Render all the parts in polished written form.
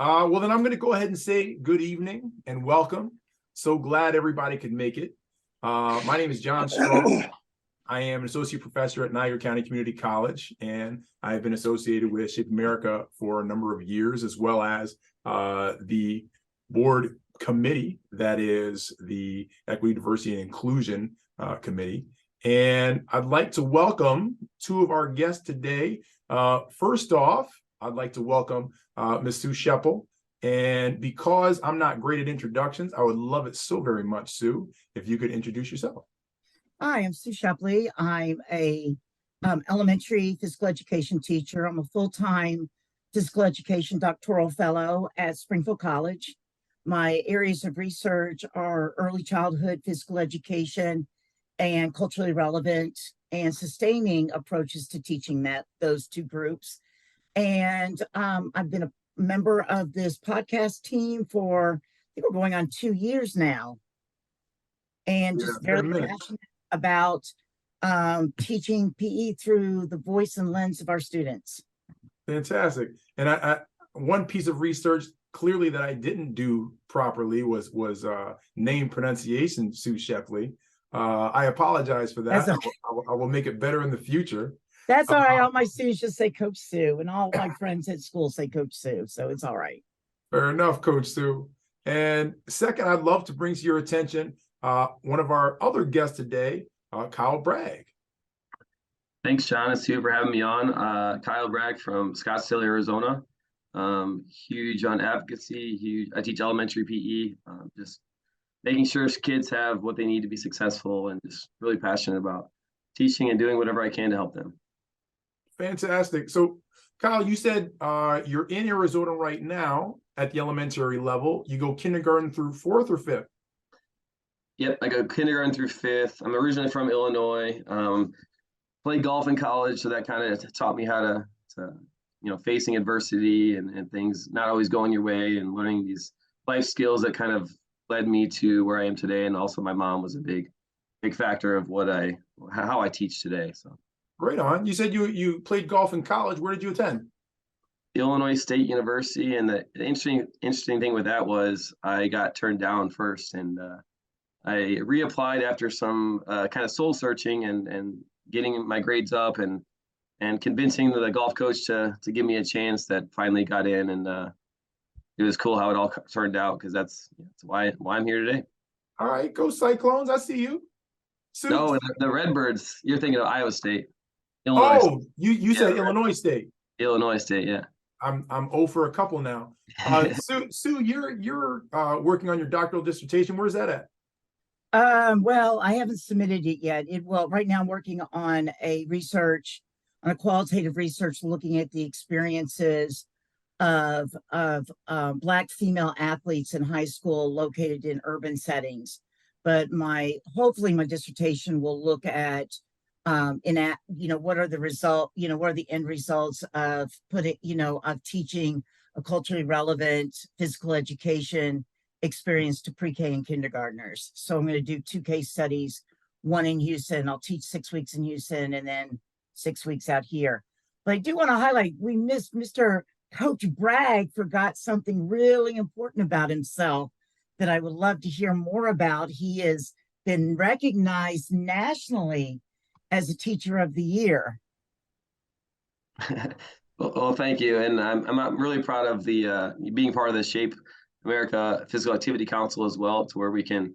Well, then I'm going to go ahead and say good evening and welcome. So glad everybody could make it. My name is John Strong. I am an associate professor at Niagara County Community College, and I've been associated with Shape America for a number of years, as well as the board committee that is the Equity, Diversity, and Inclusion Committee. And I'd like to welcome two of our guests today. First off, I'd like to welcome Ms. Sue Scheppele. And because I'm not great at introductions, I would love it so very much, Sue, if you could introduce yourself. Hi, I'm Sue Scheppele. I'm a elementary physical education teacher. I'm a full-time physical education doctoral fellow at Springfield College. My areas of research are early childhood physical education and culturally relevant and sustaining approaches to teaching those two groups. And I've been a member of this podcast team for, I think we're going on 2 years now, and just very passionate about teaching PE through the voice and lens of our students. Fantastic. And I one piece of research clearly that I didn't do properly was name pronunciation, Sue Scheppele. I apologize for that. I will make it better in the future. That's all right. All my students just say Coach Sue, and all my friends at school say Coach Sue, so it's all right. Fair enough, Coach Sue. And second, I'd love to bring to your attention one of our other guests today, Kyle Bragg. Thanks, John and Sue, for having me on. Kyle Bragg from Scottsdale, Arizona. Huge on advocacy. Huge. I teach elementary PE. Just making sure kids have what they need to be successful, and just really passionate about teaching and doing whatever I can to help them. Fantastic. So, Kyle, you said you're in Arizona right now at the elementary level. You go kindergarten through fourth or fifth? Yep, I go kindergarten through fifth. I'm originally from Illinois. Played golf in college, so that kind of taught me how to facing adversity and things not always going your way, and learning these life skills that kind of led me to where I am today. And also my mom was a big factor of how I teach today. So right on. You said you played golf in college. Where did you attend? Illinois State University. And the interesting thing with that was I got turned down first, and I reapplied after some kind of soul searching and getting my grades up and convincing the golf coach to give me a chance. That finally got in, and it was cool how it all turned out, because that's why I'm here today. All right, go Cyclones! I see you. No, the Redbirds. You're thinking of Iowa State. Illinois State. You said Illinois State. Illinois State, yeah. I'm 0 for a couple now. Sue, you're working on your doctoral dissertation. Where's that at? Well, I haven't submitted it yet. Right now I'm working on a qualitative research looking at the experiences of Black female athletes in high school located in urban settings. But hopefully my dissertation will look at what are the end results of teaching a culturally relevant physical education experience to pre-K and kindergartners. So I'm going to do 2 case studies, one in Houston. I'll teach 6 weeks in Houston and then 6 weeks out here. But I do want to highlight, we missed Mr. Coach Bragg forgot something really important about himself that I would love to hear more about. He has been recognized nationally as a Teacher of the Year. Well, thank you. And I'm really proud of the being part of the Shape America Physical Activity Council as well, to where we can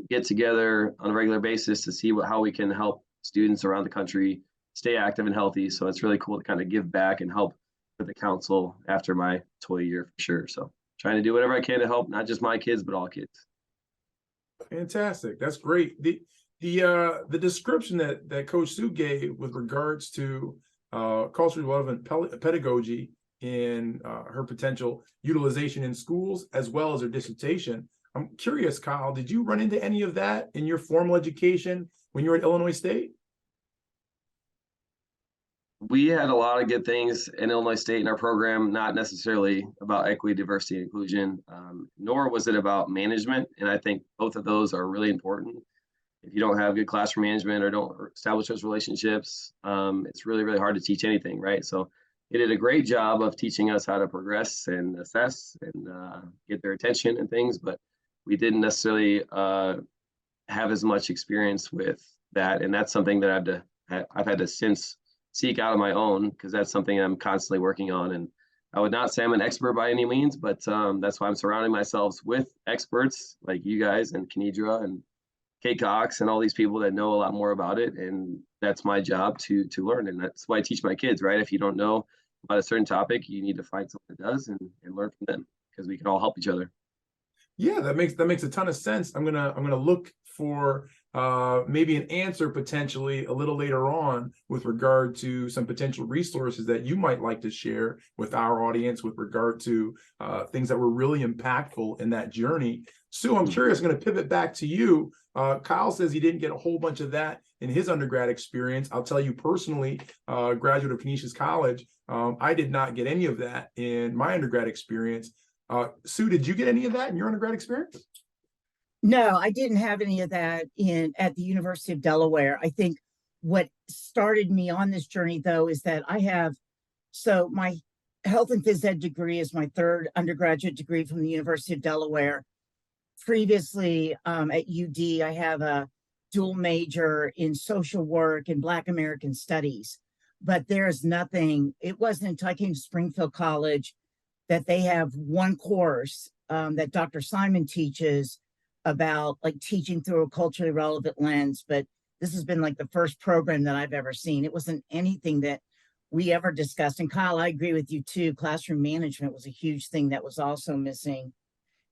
get together on a regular basis to see how we can help students around the country stay active and healthy. So it's really cool to kind of give back and help with the council after my toy year, for sure. So trying to do whatever I can to help not just my kids, but all kids. Fantastic. That's great. The description that Coach Sue gave with regards to culturally relevant pedagogy in her potential utilization in schools, as well as her dissertation. I'm curious, Kyle, did you run into any of that in your formal education when you were at Illinois State? We had a lot of good things in Illinois State in our program, not necessarily about equity, diversity, and inclusion, nor was it about management. And I think both of those are really important. If you don't have good classroom management or don't establish those relationships, it's really, really hard to teach anything, right? So they did a great job of teaching us how to progress and assess and get their attention and things, but we didn't necessarily have as much experience with that. And that's something that I've had to since seek out on my own, because that's something I'm constantly working on. And I would not say I'm an expert by any means, but that's why I'm surrounding myself with experts like you guys and Kenidra and Kate Cox and all these people that know a lot more about it. And that's my job to learn. And that's why I teach my kids, right? If you don't know about a certain topic, you need to find someone that does and learn from them, because we can all help each other. Yeah, that makes a ton of sense. I'm gonna look for maybe an answer potentially a little later on with regard to some potential resources that you might like to share with our audience with regard to things that were really impactful in that journey. Sue, I'm curious. I'm going to pivot back to you. Kyle says he didn't get a whole bunch of that in his undergrad experience. I'll tell you personally, graduate of Canisius College, I did not get any of that in my undergrad experience. Sue, did you get any of that in your undergrad experience? No, I didn't have any of that at the University of Delaware. I think what started me on this journey, though, is that so my health and phys ed degree is my third undergraduate degree from the University of Delaware. Previously, at UD, I have a dual major in social work and Black American studies, but there's nothing. It wasn't until I came to Springfield College that they have one course that Dr. Simon teaches about like teaching through a culturally relevant lens. But this has been like the first program that I've ever seen. It wasn't anything that we ever discussed. And Kyle, I agree with you too. Classroom management was a huge thing that was also missing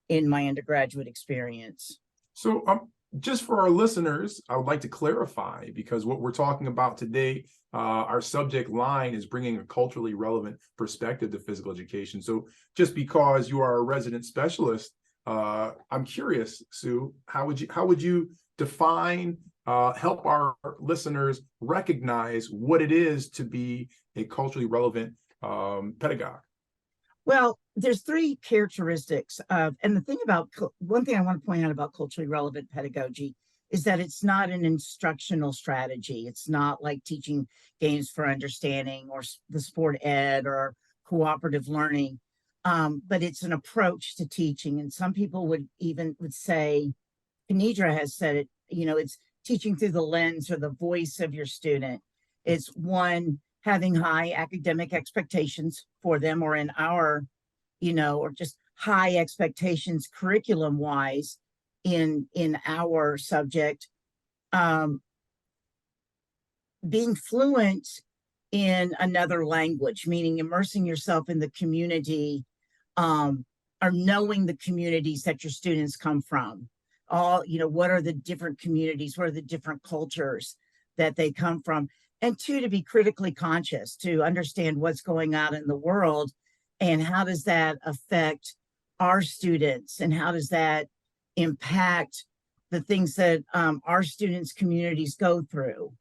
in my undergraduate experience. So just for our listeners, I would like to clarify, because what we're talking about today, our subject line is bringing a culturally relevant perspective to physical education. So just because you are a resident specialist, I'm curious, Sue, how would you define, help our listeners recognize what it is to be a culturally relevant pedagogue? Well, there's three characteristics of, and the thing about one thing I want to point out about culturally relevant pedagogy is that it's not an instructional strategy. It's not like teaching games for understanding or the sport ed or cooperative learning, but it's an approach to teaching. And some people would say, Kenidra has said it, it's teaching through the lens or the voice of your student. It's one, having high academic expectations for them, or in our, or just high expectations curriculum wise in our subject. Being fluent in another language, meaning immersing yourself in the community, or knowing the communities that your students come from. What are the different communities? What are the different cultures that they come from? And two, to be critically conscious, to understand what's going on in the world and how does that affect our students and how does that impact the things that our students' communities go through.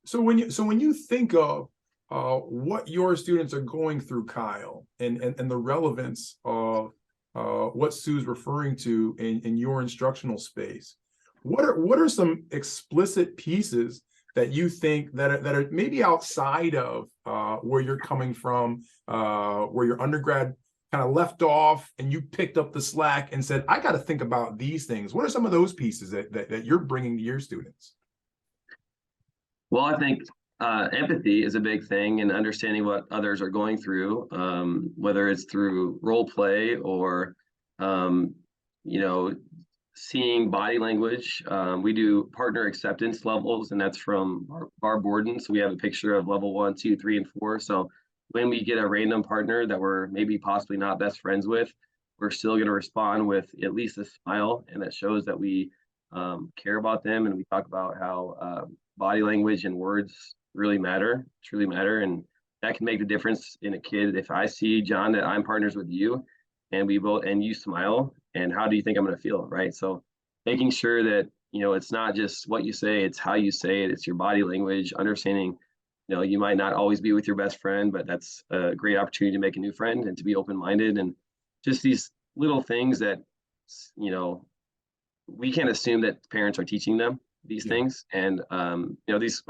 So when you think of what your students are going through, Kyle, and the relevance of what Sue's referring to in your instructional space, what are some explicit pieces that you think that are maybe outside of where you're coming from, where your undergrad kind of left off and you picked up the slack and said, I got to think about these things? What are some of those pieces that you're bringing to your students? Well, I think empathy is a big thing, and understanding what others are going through, whether it's through role play or, seeing body language. We do partner acceptance levels, and that's from Barb Borden. So we have a picture of level 1, 2, 3, and 4. So when we get a random partner that we're maybe possibly not best friends with, we're still going to respond with at least a smile, and that shows that we care about them. And we talk about how body language and words really matter, truly matter. And that can make the difference in a kid. If I see, John, that I'm partners with you and you smile, and how do you think I'm going to feel, right? So making sure that, it's not just what you say, it's how you say it, it's your body language, understanding, you might not always be with your best friend, but that's a great opportunity to make a new friend and to be open-minded. And just these little things that, we can't assume that parents are teaching them these things. And, I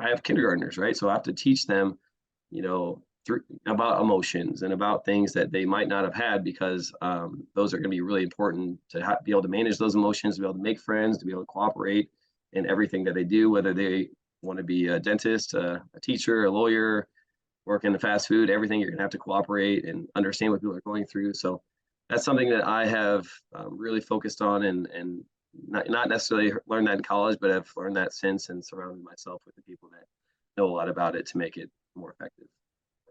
have kindergartners, right? So I have to teach them, about emotions and about things that they might not have had, because those are going to be really important to be able to manage those emotions, to be able to make friends, to be able to cooperate in everything that they do, whether they want to be a dentist, a teacher, a lawyer, work in the fast food, everything. You're going to have to cooperate and understand what people are going through. So that's something that I have really focused on, and not necessarily learned that in college, but I've learned that since, and surrounded myself with the people that know a lot about it to make it more effective.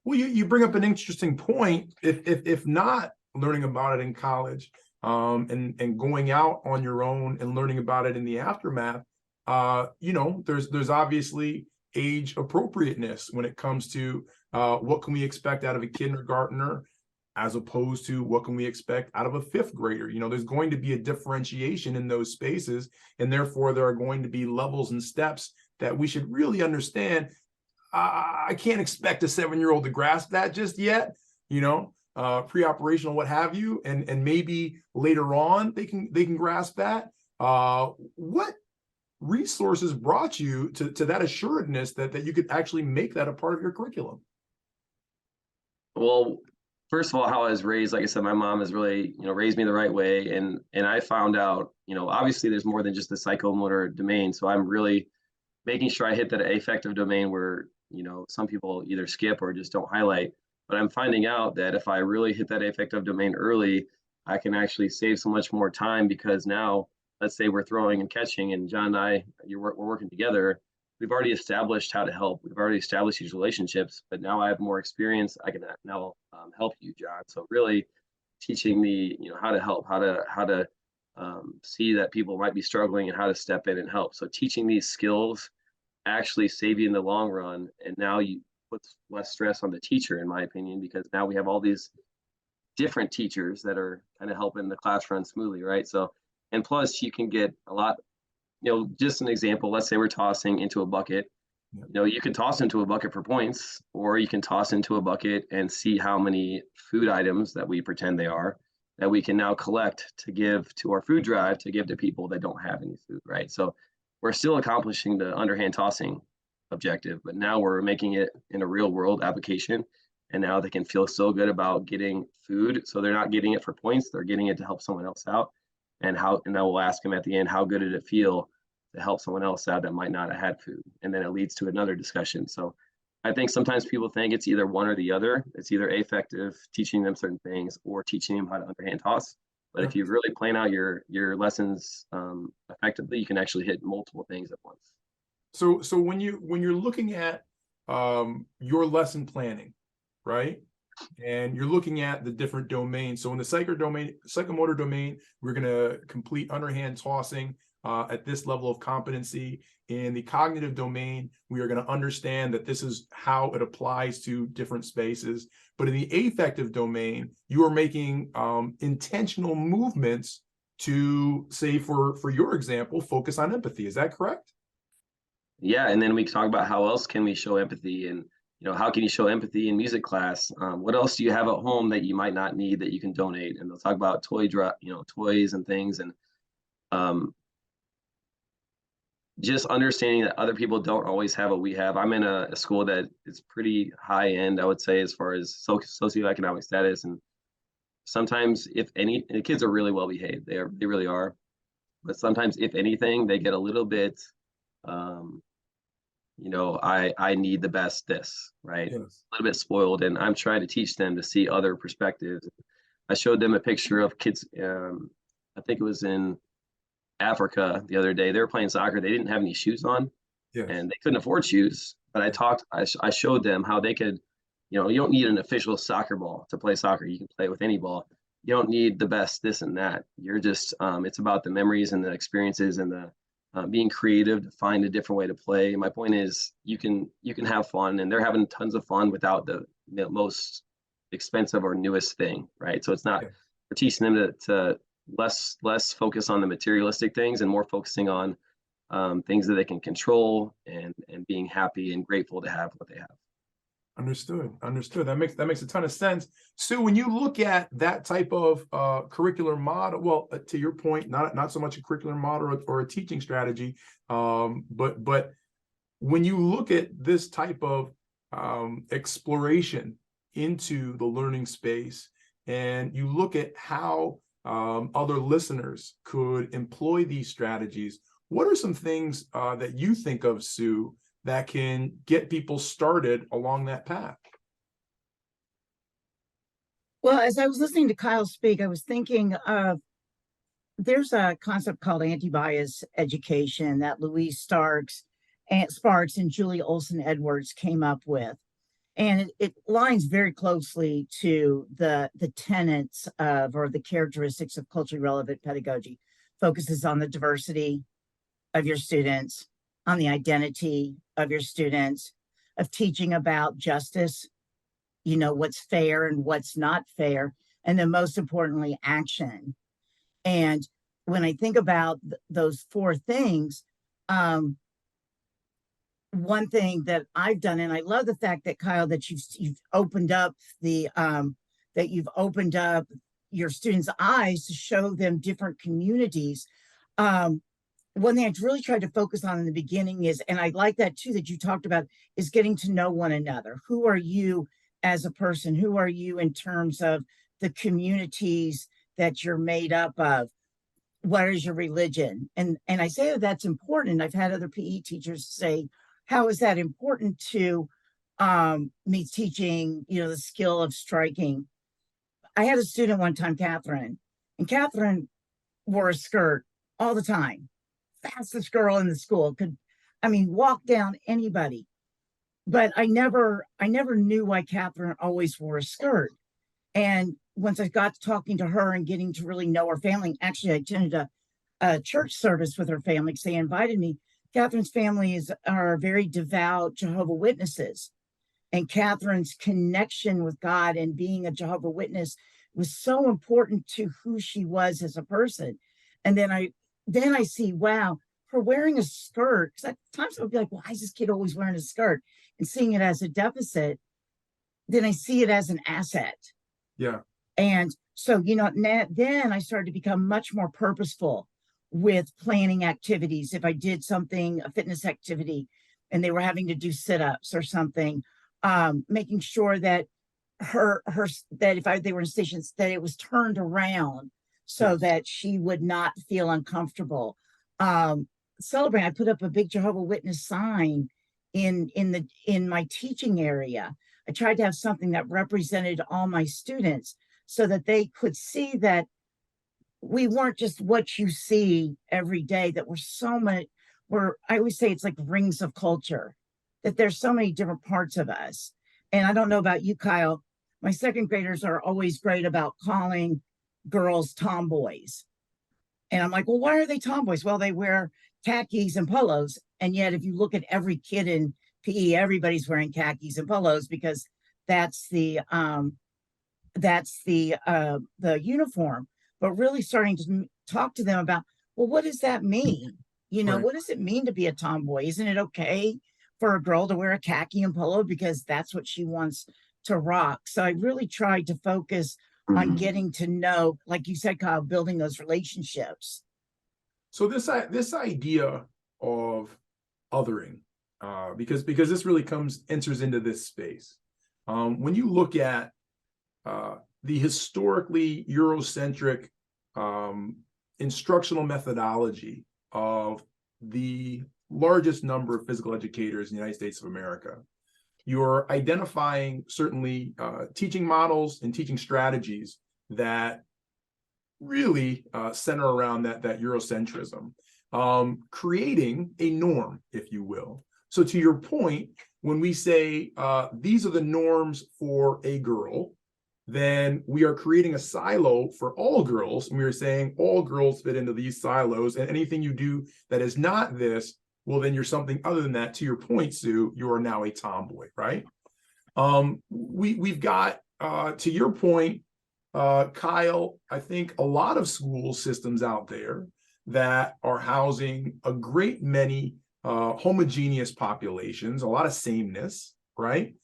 Well, you bring up an interesting point. If not learning about it in college, and going out on your own and learning about it in the aftermath, there's obviously age appropriateness when it comes to what can we expect out of a kindergartner as opposed to what can we expect out of a fifth grader. There's going to be a differentiation in those spaces, and therefore there are going to be levels and steps that we should really understand. I can't expect a 7-year-old to grasp that just yet, pre-operational, what have you, and maybe later on they can grasp that. What resources brought you to that assuredness that you could actually make that a part of your curriculum? Well, first of all, how I was raised, like I said, my mom has really, raised me the right way. And I found out, obviously there's more than just the psychomotor domain. So I'm really making sure I hit that affective domain where, some people either skip or just don't highlight. But I'm finding out that if I really hit that affective domain early, I can actually save so much more time, because now, let's say we're throwing and catching, and John and I, we're working together. We've already established how to help. We've already established these relationships, but now I have more experience. I can now help you, John. So really teaching the, how to help, how to see that people might be struggling and how to step in and help. So teaching these skills actually save you in the long run. And now you put less stress on the teacher, in my opinion, because now we have all these different teachers that are kind of helping the class run smoothly, right? So, and plus you can get a lot, just an example, let's say we're tossing into a bucket. You can toss into a bucket for points, or you can toss into a bucket and see how many food items that we pretend they are, that we can now collect to give to our food drive, to give to people that don't have any food, right? So we're still accomplishing the underhand tossing objective, but now we're making it in a real world application. And now they can feel so good about getting food. So they're not getting it for points, they're getting it to help someone else out. And I will ask them at the end, how good did it feel to help someone else out that might not have had food? And then it leads to another discussion. So I think sometimes people think it's either one or the other. It's either affective, teaching them certain things, or teaching them how to underhand toss. But if you really plan out your lessons effectively, you can actually hit multiple things at once. So when you're looking at your lesson planning, right? And you're looking at the different domains. So in the psychomotor domain, we're going to complete underhand tossing at this level of competency. In the cognitive domain, we are going to understand that this is how it applies to different spaces. But in the affective domain, you are making intentional movements to, say, for your example, focus on empathy. Is that correct? Yeah, and then we can talk about how else can we show empathy, and how can you show empathy in music class? What else do you have at home that you might not need that you can donate? And they'll talk about toys and things, and just understanding that other people don't always have what we have. I'm in a school that is pretty high end, I would say, as far as socioeconomic status. And sometimes, if any, the kids are really well behaved. They really are. But sometimes, if anything, they get a little bit, I need the best this, right? Yes. A little bit spoiled, and I'm trying to teach them to see other perspectives. I showed them a picture of kids, I think it was in Africa the other day. They were playing soccer. They didn't have any shoes on, Yes. and they couldn't afford shoes. But I showed them how they could, you don't need an official soccer ball to play soccer. You can play with any ball. You don't need the best this and that. You're just, it's about the memories and the experiences and the being creative to find a different way to play. My point is, you can have fun, and they're having tons of fun without the most expensive or newest thing, right? So it's not, we're teaching them to less focus on the materialistic things and more focusing on things that they can control, and being happy and grateful to have what they have. Understood. That makes a ton of sense. So when you look at that type of curricular model, well, to your point, not so much a curricular model or a teaching strategy, but when you look at this type of exploration into the learning space, and you look at how other listeners could employ these strategies, what are some things that you think of, Sue, that can get people started along that path? Well, as I was listening to Kyle speak, I was thinking of there's a concept called anti-bias education that Louise Sparks and Julie Olson Edwards came up with. And it lines very closely to the tenets of, or the characteristics of, culturally relevant pedagogy. Focuses on the diversity of your students, on the identity of your students, of teaching about justice, what's fair and what's not fair, and then most importantly, action. And when I think about those four things, one thing that I've done, and I love the fact that, Kyle, that you've opened up your students' eyes to show them different communities. One thing I really tried to focus on in the beginning is, and I like that too, that you talked about, is getting to know one another. Who are you as a person? Who are you in terms of the communities that you're made up of? What is your religion? And I say that's important. I've had other PE teachers say, how is that important to me teaching, the skill of striking? I had a student one time, Catherine, and Catherine wore a skirt all the time. Fastest girl in the school, could, walk down anybody. But I never knew why Catherine always wore a skirt. And once I got to talking to her and getting to really know her family, actually I attended a church service with her family because they invited me. Catherine's family are very devout Jehovah's Witnesses, and Catherine's connection with God and being a Jehovah's Witness was so important to who she was as a person. And then I see, wow, her wearing a skirt, because at times I would be like, why is this kid always wearing a skirt? And seeing it as a deficit, then I see it as an asset. Yeah. And so, then I started to become much more purposeful with planning activities. If I did something, a fitness activity, and they were having to do sit-ups or something, making sure that that if they were in stations, that it was turned around so that she would not feel uncomfortable. Celebrate. I put up a big Jehovah's Witness sign in my teaching area. I tried to have something that represented all my students so that they could see that we weren't just what you see every day, that I always say it's like rings of culture, that there's so many different parts of us. And I don't know about you, Kyle, my second graders are always great about calling girls tomboys. And I'm like, well, why are they tomboys? Well, they wear khakis and polos. And yet, if you look at every kid in PE, everybody's wearing khakis and polos because that's the uniform. But really starting to talk to them about, well, what does that mean? Right. What does it mean to be a tomboy? Isn't it okay for a girl to wear a khaki and polo because that's what she wants to rock? So I really tried to focus on getting to know, like you said, Kyle, building those relationships. So this idea of othering, because this really enters into this space. When you look at the historically Eurocentric instructional methodology of the largest number of physical educators in the United States of America, you're identifying certainly teaching models and teaching strategies that really center around that Eurocentrism, creating a norm, if you will. So to your point, when we say these are the norms for a girl, then we are creating a silo for all girls, and we are saying all girls fit into these silos, and anything you do that is not this, well, then you're something other than that. To your point, Sue, you are now a tomboy, right? We've got, to your point, Kyle, I think a lot of school systems out there that are housing a great many homogeneous populations, a lot of sameness, right?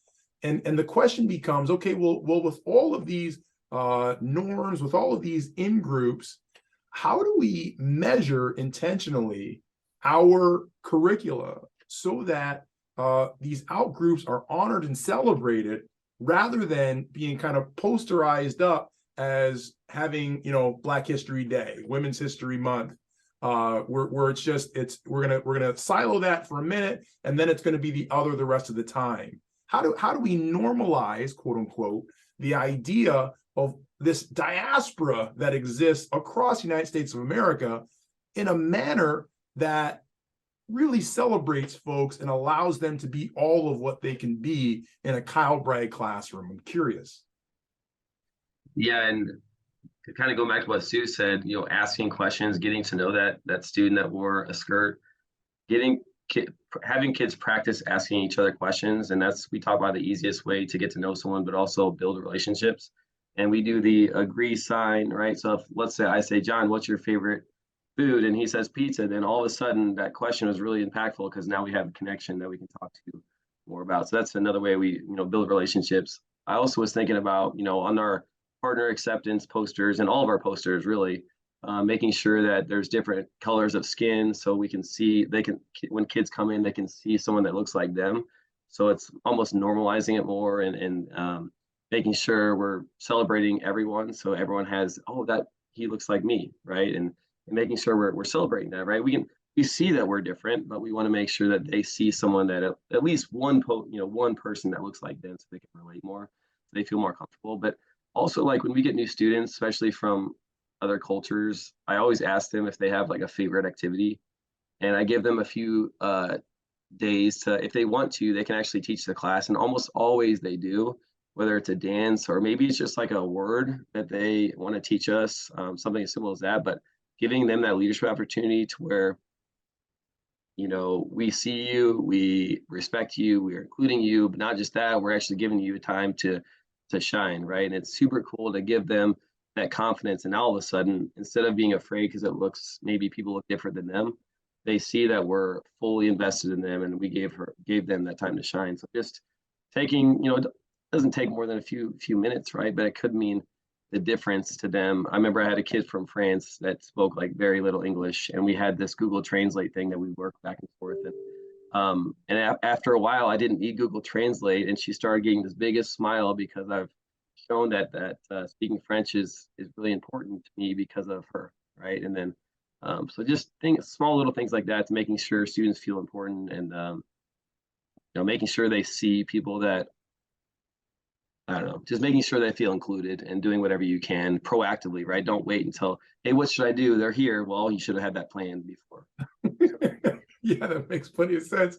And the question becomes, okay, well, with all of these norms, with all of these in groups, how do we measure intentionally our curricula so that these out groups are honored and celebrated rather than being kind of posterized up as having, Black History Day, Women's History Month, where we're gonna silo that for a minute, and then it's going to be the rest of the time. How do we normalize, quote unquote, the idea of this diaspora that exists across the United States of America in a manner that really celebrates folks and allows them to be all of what they can be in a Kyle Bragg classroom? I'm curious. Yeah, and to kind of go back to what Sue said, asking questions, getting to know that student that wore a skirt, getting having kids practice asking each other questions, and we talk about the easiest way to get to know someone, but also build relationships. And we do the agree sign, right? So if, let's say I say, John, what's your favorite food? And he says pizza, then all of a sudden that question was really impactful because now we have a connection that we can talk to more about. So that's another way we, build relationships. I also was thinking about, on our partner acceptance posters and all of our posters, really, making sure that there's different colors of skin so we can see, when kids come in, they can see someone that looks like them. So it's almost normalizing it more and making sure we're celebrating everyone. So everyone has, oh, that he looks like me, right? And making sure we're celebrating that, right? We see that we're different, but we want to make sure that they see someone that at least one person that looks like them so they can relate more, so they feel more comfortable. But also, like when we get new students, especially from other cultures, I always ask them if they have like a favorite activity, and I give them a few days to, if they want to, they can actually teach the class, and almost always they do, whether it's a dance or maybe it's just like a word that they want to teach us, something as simple as that. But giving them that leadership opportunity to where, we see you, we respect you, we are including you, but not just that, we're actually giving you time to shine, right? And it's super cool to give them that confidence. And all of a sudden, instead of being afraid because maybe people look different than them, they see that we're fully invested in them and we gave them that time to shine. So just taking, it doesn't take more than a few minutes, right? But it could mean the difference to them. I remember I had a kid from France that spoke like very little English, and we had this Google Translate thing that we worked back and forth. And after a while, I didn't need Google Translate, and she started getting this biggest smile because I've shown that speaking French is really important to me because of her, right? And then so just small little things like that to making sure students feel important and making sure they see people that, I don't know, just making sure they feel included and doing whatever you can proactively, right? Don't wait until, hey, what should I do? They're here. Well, you should have had that plan before. Yeah, that makes plenty of sense.